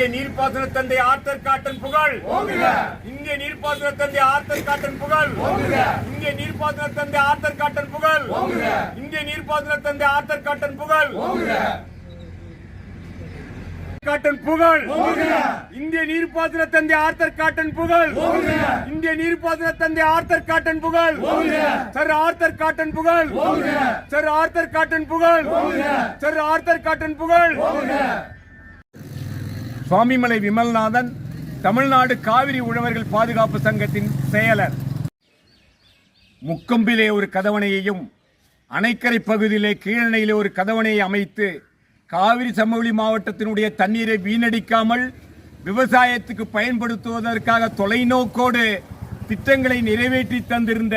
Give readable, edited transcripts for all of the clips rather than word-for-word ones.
இந்திய நீர்ப்பாசன தந்தை ஆர்தர் காட்டன் புகழ். இந்திய நீர்ப்பாசன தந்தை ஆர்தர் காட்டன் புகழ். இந்திய நீர்ப்பாசன தந்தை ஆர்தர் காட்டன் புகழ். இந்திய நீர்ப்பாசன தந்தை ஆர்தர் காட்டன் புகழ். காட்டன் புகழ். இந்திய நீர்ப்பாசன தந்தை ஆர்தர் காட்டன் புகழ். இந்திய நீர்ப்பாசன தந்தை ஆர்தர் காட்டன் புகழ். சர் ஆர்தர் காட்டன் புகழ். சர் ஆர்தர் காட்டன் புகழ். சர் ஆர்தர் காட்டன் புகழ். சுவாமிமலை விமல்நாதன், தமிழ்நாடு காவிரி உழவர்கள் பாதுகாப்பு சங்கத்தின் செயலர். முக்கொம்பிலே ஒரு கதவணையையும் அணைக்கரை பகுதியிலே கீழணையிலே ஒரு கதவணையை அமைத்து காவிரி சமவெளி மாவட்டத்தினுடைய தண்ணீரை வீணடிக்காமல் விவசாயத்துக்கு பயன்படுத்துவதற்காக தொலைநோக்கோடு திட்டங்களை நிறைவேற்றி தந்திருந்த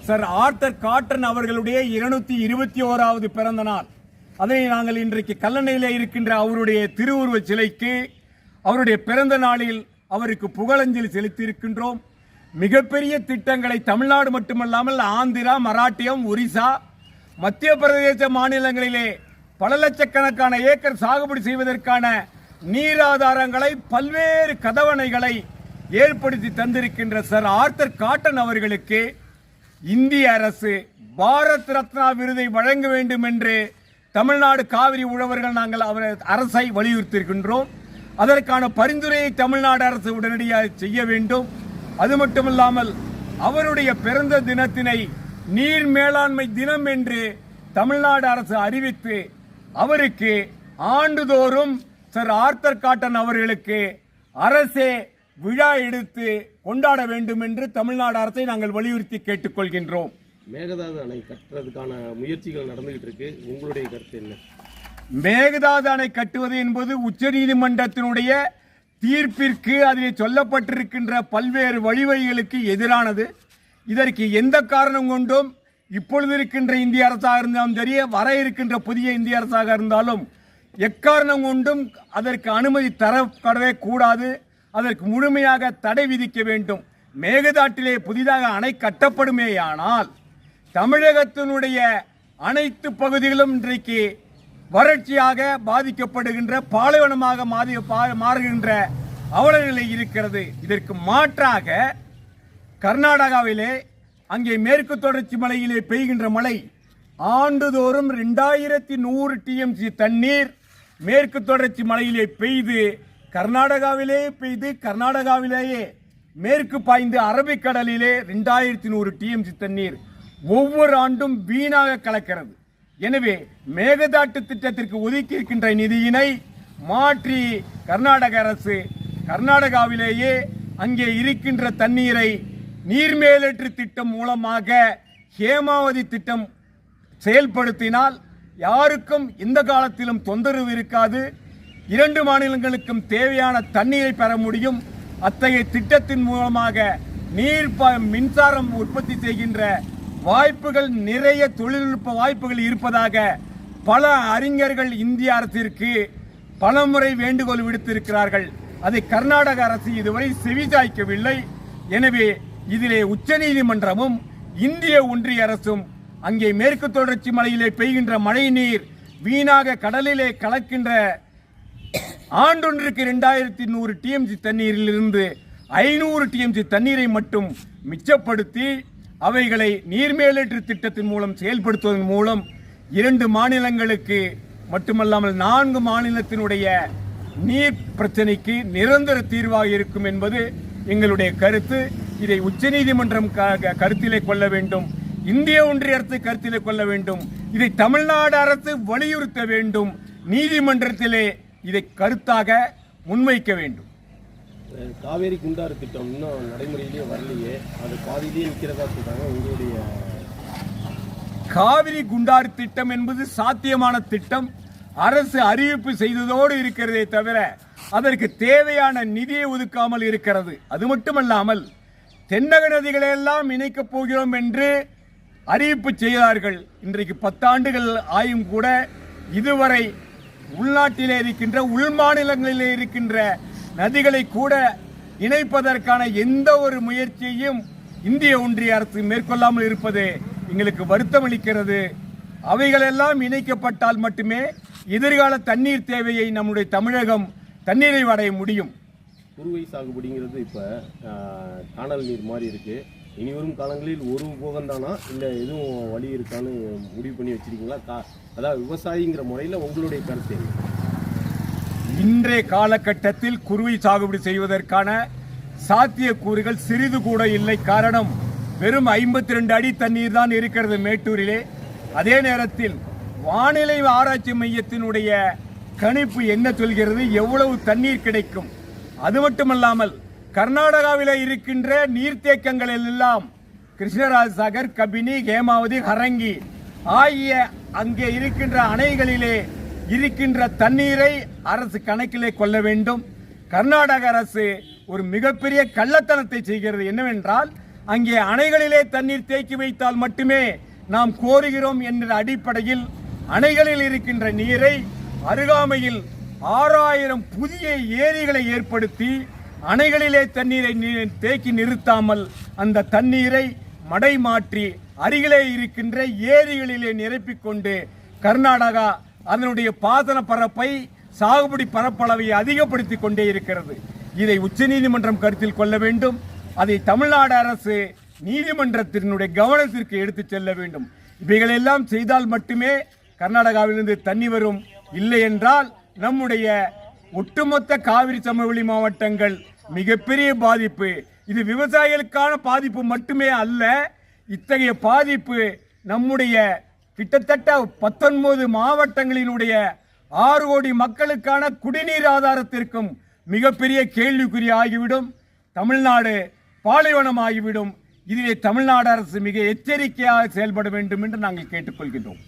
சர் ஆர்தர் காட்டன் அவர்களுடைய 221வது பிறந்த நாள். அதனை நாங்கள் இன்றைக்கு கல்லணையிலே இருக்கின்ற அவருடைய திருவுருவச் சிலைக்கு அவருடைய பிறந்த நாளில் அவருக்கு புகழஞ்சலி செலுத்தியிருக்கின்றோம். மிகப்பெரிய திட்டங்களை தமிழ்நாடு மட்டுமல்லாமல் ஆந்திரா, மராட்டியம், ஒரிசா, மத்திய பிரதேச மாநிலங்களிலே பல லட்சக்கணக்கான ஏக்கர் சாகுபடி செய்வதற்கான நீராதாரங்களை, பல்வேறு கதவணைகளை ஏற்படுத்தி தந்திருக்கின்ற சர் ஆர்தர் காட்டன் அவர்களுக்கு இந்திய அரசு பாரத் ரத்னா விருதை வழங்க வேண்டும் என்று தமிழ்நாடு காவிரி உழவர்கள் நாங்கள் அவர் அரசை வலியுறுத்தியிருக்கின்றோம். அதற்கான பரிந்துரையை தமிழ்நாடு அரசு உடனடியாக செய்ய வேண்டும். அது மட்டுமல்லாமல் அவருடைய பிறந்த தினத்தினை நீர் மேலாண்மை தினம் என்று தமிழ்நாடு அரசு அறிவித்து அவருக்கு ஆண்டுதோறும் சர் ஆர்தர் காட்டன் அவர்களுக்கு அரசே விழா எடுத்து கொண்டாட வேண்டும் என்று தமிழ்நாடு அரசை நாங்கள் வலியுறுத்தி கேட்டுக்கொள்கின்றோம். மேகதாது அணை கட்டுறதுக்கான முயற்சிகள் நடந்துகிட்டு இருக்கு, உங்களுடைய கருத்து என்ன? மேகதாது அணை கட்டுவது என்பது உச்சநீதிமன்றத்தினுடைய தீர்ப்பிற்கு அதில் சொல்லப்பட்டிருக்கின்ற பல்வேறு வழிவகைகளுக்கு எதிரானது. இதற்கு எந்த காரணம் கொண்டும் இப்பொழுது இருக்கின்ற இந்திய அரசாக இருந்தாலும் சரி, வர இருக்கின்ற புதிய இந்திய அரசாக இருந்தாலும் எக்காரணம் கொண்டும் அதற்கு அனுமதி தரப்படவே கூடாது. அதற்கு முழுமையாக தடை விதிக்க வேண்டும். மேகதாட்டிலே புதிதாக அணை கட்டப்படுமேயானால் தமிழகத்தினுடைய அனைத்து பகுதிகளும் இன்றைக்கு வறட்சியாக பாதிக்கப்படுகின்ற பாலைவனமாக மாறுகின்ற அவலநிலை இருக்கிறது. இதற்கு மாற்றாக கர்நாடகாவிலே அங்கே மேற்கு தொடர்ச்சி மலையிலே பெய்கின்ற மழை ஆண்டுதோறும் 2100 TMC தண்ணீர் மேற்கு தொடர்ச்சி மலையிலே பெய்து கர்நாடகாவிலேயே மேற்கு பாய்ந்து அரபிக்கடலிலே 2100 TMC தண்ணீர் ஒவ்வொரு ஆண்டும் வீணாக கலக்கிறது. எனவே மேகதாட்டு திட்டத்திற்கு ஒதுக்கி இருக்கின்ற நிதியினை மாற்றி கர்நாடக அரசு கர்நாடகாவிலேயே அங்கே இருக்கின்ற தண்ணீரை நீர்மேலேற்று திட்டம் மூலமாக ஹேமாவதி திட்டம் செயல்படுத்தினால் யாருக்கும் எந்த காலத்திலும் தொந்தரவு இருக்காது. 2 மாநிலங்களுக்கும் தேவையான தண்ணீரை பெற முடியும். அத்தகைய திட்டத்தின் மூலமாக மின்சாரம் உற்பத்தி செய்கின்ற வாய்ப்புகள், நிறைய தொழில்நுட்ப வாய்ப்புகள் இருப்பதாக பல அறிஞர்கள் இந்திய அரசிற்கு பலமுறை வேண்டுகோள் விடுத்திருக்கிறார்கள். அதை கர்நாடக அரசு இதுவரை செவிசாய்க்கவில்லை. எனவே இதிலே உச்சநீதிமன்றமும் இந்திய ஒன்றிய அரசும் அங்கே மேற்கு தொடர்ச்சி மலையிலே பெய்கின்ற மழை நீர் வீணாக கடலிலே கலக்கின்ற ஆண்டொன்றுக்கு 2100 TMC தண்ணீரிலிருந்து 500 TMC தண்ணீரை மட்டும் மிச்சப்படுத்தி அவைகளை நீர்மேலேற்று திட்டத்தின் மூலம் செயல்படுத்துவதன் மூலம் 2 மாநிலங்களுக்கு மட்டுமல்லாமல் 4 மாநிலத்தினுடைய நீர் பிரச்சனைக்கு நிரந்தர தீர்வாக இருக்கும் என்பது எங்களுடைய கருத்து. இதை உச்சநீதிமன்றம் கருத்திலே கொள்ள வேண்டும், இந்திய ஒன்றிய அரசு கருத்திலே கொள்ள வேண்டும், இதை தமிழ்நாடு அரசு வலியுறுத்த வேண்டும், நீதிமன்றத்திலே இதை கருத்தாக முன்வைக்க வேண்டும். காவேரி குண்டாறு திட்டம் இன்னும் நடைமுறையிலேயே வரலையே, அது பாதியிலேயே நிற்கிறதா சொல்றாங்க. உங்களுடைய காவிரி குண்டாறு திட்டம் என்பது சாத்தியமான திட்டம். அரசு அறிவிப்பு செய்ததோடு இருக்கிறதே தவிர அதற்கு தேவையான நிதியை ஒதுக்காமல் இருக்கிறது. அது மட்டுமல்லாமல் தென்னக நதிகளெல்லாம் இணைக்கப் போகிறோம் என்று அறிவிப்பு செய்தார்கள். இன்றைக்கு 10 ஆண்டுகள் ஆயும் கூட இதுவரை உள்நாட்டிலே இருக்கின்ற உள் மாநிலங்களிலே இருக்கின்ற நதிகளை கூட இணைப்பதற்கான எந்த ஒரு முயற்சியையும் இந்திய ஒன்றிய அரசு மேற்கொள்ளாமல் இருப்பது எங்களுக்கு வருத்தம் அளிக்கிறது. அவைகளெல்லாம் இணைக்கப்பட்டால் மட்டுமே எதிர்கால தண்ணீர் தேவையை நம்முடைய தமிழகம் தண்ணீரை அடைய முடியும். குறுவை சாகுபடிங்கிறது இப்போ காணல் நீர் மாதிரி இருக்குது. இனி வரும் காலங்களில் ஒரு போகந்தானா இல்லை எதுவும் வழி இருக்கான்னு முடிவு பண்ணி வச்சிருக்கீங்களா? அதாவது விவசாயிங்கிற முறையில் உங்களுடைய கருத்து என்ன? இன்றைய காலகட்டத்தில் குறுவை சாகுபடி செய்வதற்கான சாத்தியக்கூறுகள் சிறிது கூட இல்லை. காரணம், வெறும் 52 அடி தண்ணீர் தான் இருக்கிறது மேட்டூரிலே. அதே நேரத்தில் வானிலை ஆராய்ச்சி மையத்தினுடைய கணிப்பு என்ன சொல்கிறது, எவ்வளவு தண்ணீர் கிடைக்கும்? அது மட்டுமல்லாமல் கர்நாடகாவில் இருக்கின்ற நீர்த்தேக்கங்கள் எல்லாம் கிருஷ்ணராஜ சாகர், கபினி, ஹேமாவதி, ஹரங்கி ஆகிய அங்கே இருக்கின்ற அணைகளிலே இருக்கின்ற தண்ணீரை அரசு கணக்கிலே கொள்ள வேண்டும். கர்நாடக அரசு ஒரு மிகப்பெரிய கள்ளத்தனத்தை செய்கிறது. என்னவென்றால், அங்கே அணைகளிலே தண்ணீர் தேக்கி வைத்தால் மட்டுமே நாம் கோருகிறோம் என்ற அடிப்படையில் அணைகளில் இருக்கின்ற நீரை அருகாமையில் 6000 புதிய ஏரிகளை ஏற்படுத்தி அணைகளிலே தண்ணீரை தேக்கி நிறுத்தாமல் அந்த தண்ணீரை மடை மாற்றி அருகிலே இருக்கின்ற ஏரிகளிலே நிரப்பிக்கொண்டு கர்நாடகா அதனுடைய பாசன பரப்பை, சாகுபடி பரப்பளவை அதிகப்படுத்தி கொண்டே இருக்கிறது. இதை உச்சநீதிமன்றம் கருத்தில் கொள்ள வேண்டும். அதை தமிழ்நாடு அரசு நீதிமன்றத்தினுடைய கவனத்திற்கு எடுத்துச் செல்ல வேண்டும். இவைகளெல்லாம் செய்தால் மட்டுமே கர்நாடகாவிலிருந்து தண்ணி வரும். இல்லை என்றால் நம்முடைய ஒட்டுமொத்த காவிரி சமவெளி மாவட்டங்கள் மிகப்பெரிய பாதிப்பு. இது விவசாயிகளுக்கான பாதிப்பு மட்டுமே அல்ல. இத்தகைய பாதிப்பு நம்முடைய கிட்டத்தட்ட 19 மாவட்டங்களினுடைய 6 கோடி மக்களுக்கான குடிநீர் ஆதாரத்திற்கும் மிகப்பெரிய கேள்விக்குறி ஆகிவிடும். தமிழ்நாடு பாலைவனம் ஆகிவிடும். இதிலே தமிழ்நாடு அரசு மிக எச்சரிக்கையாக செயல்பட வேண்டும் என்று நாங்கள் கேட்டுக்கொள்கின்றோம்.